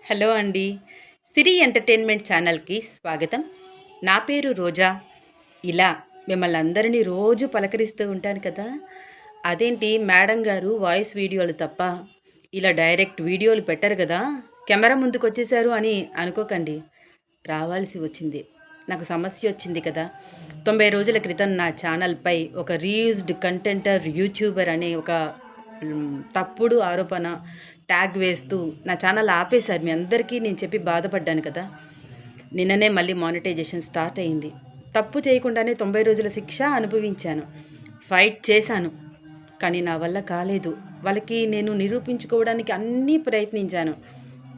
Hello అండి. సిరి entertainment ఛానల్కి స్వాగతం. నా పేరు రోజా. ఇలా మిమ్మల్ని అందరినీ రోజు పలకరిస్తూ ఉంటాను కదా. అదేంటి మేడం గారు వాయిస్ వీడియోలు తప్ప ఇలా డైరెక్ట్ వీడియోలు పెట్టరు కదా, కెమెరా ముందుకు వచ్చేసారు అని అనుకోకండి. రావాల్సి వచ్చింది, నాకు సమస్య వచ్చింది కదా. 90 రోజుల క్రితం నా ఛానల్పై ఒక రీయూజ్డ్ కంటెంటర్ యూట్యూబర్ అనే ఒక తప్పుడు ఆరోపణ ట్యాగ్ వేస్తూ నా ఛానల్ ఆపేశారు. మీ అందరికీ నేను చెప్పి బాధపడ్డాను కదా. నిన్ననే మళ్ళీ మానిటైజేషన్ స్టార్ట్ అయింది. తప్పు చేయకుండానే 90 రోజుల శిక్ష అనుభవించాను, ఫైట్ చేశాను, కానీ నా వల్ల కాలేదు. వాళ్ళకి నేను నిరూపించుకోవడానికి అన్నీ ప్రయత్నించాను,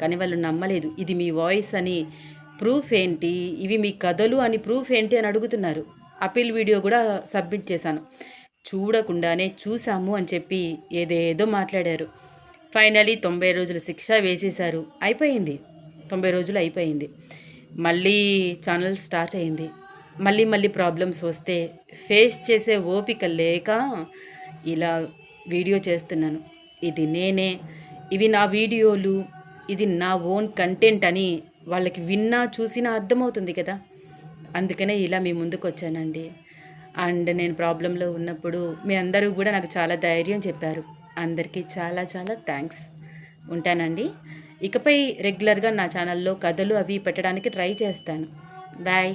కానీ వాళ్ళు నమ్మలేదు. ఇది మీ వాయిస్ అని ప్రూఫ్ ఏంటి, ఇవి మీ కథలు అని ప్రూఫ్ ఏంటి అని అడుగుతున్నారు. అపీల్ వీడియో కూడా సబ్మిట్ చేశాను. చూడకుండానే చూసాము అని చెప్పి ఏదేదో మాట్లాడారు. ఫైనలీ 90 రోజుల శిక్ష వేసేశారు. అయిపోయింది, 90 రోజులు అయిపోయింది. మళ్ళీ ఛానల్ స్టార్ట్ అయింది. మళ్ళీ ప్రాబ్లమ్స్ వస్తే ఫేస్ చేసే ఓపిక లేక ఇలా వీడియో చేస్తున్నాను. ఇది నేనే, ఇవి నా వీడియోలు, ఇది నా ఓన్ కంటెంట్ అని వాళ్ళకి విన్నా చూసినా అర్థమవుతుంది కదా. అందుకనే ఇలా మీ ముందుకు వచ్చానండి. అండ్ నేను ప్రాబ్లంలో ఉన్నప్పుడు మీ అందరూ కూడా నాకు చాలా ధైర్యం చెప్పారు. అందరికీ చాలా చాలా థ్యాంక్స్. ఉంటానండి. ఇకపై రెగ్యులర్గా నా ఛానల్లో కథలు అవి పెట్టడానికి ట్రై చేస్తాను. బాయ్.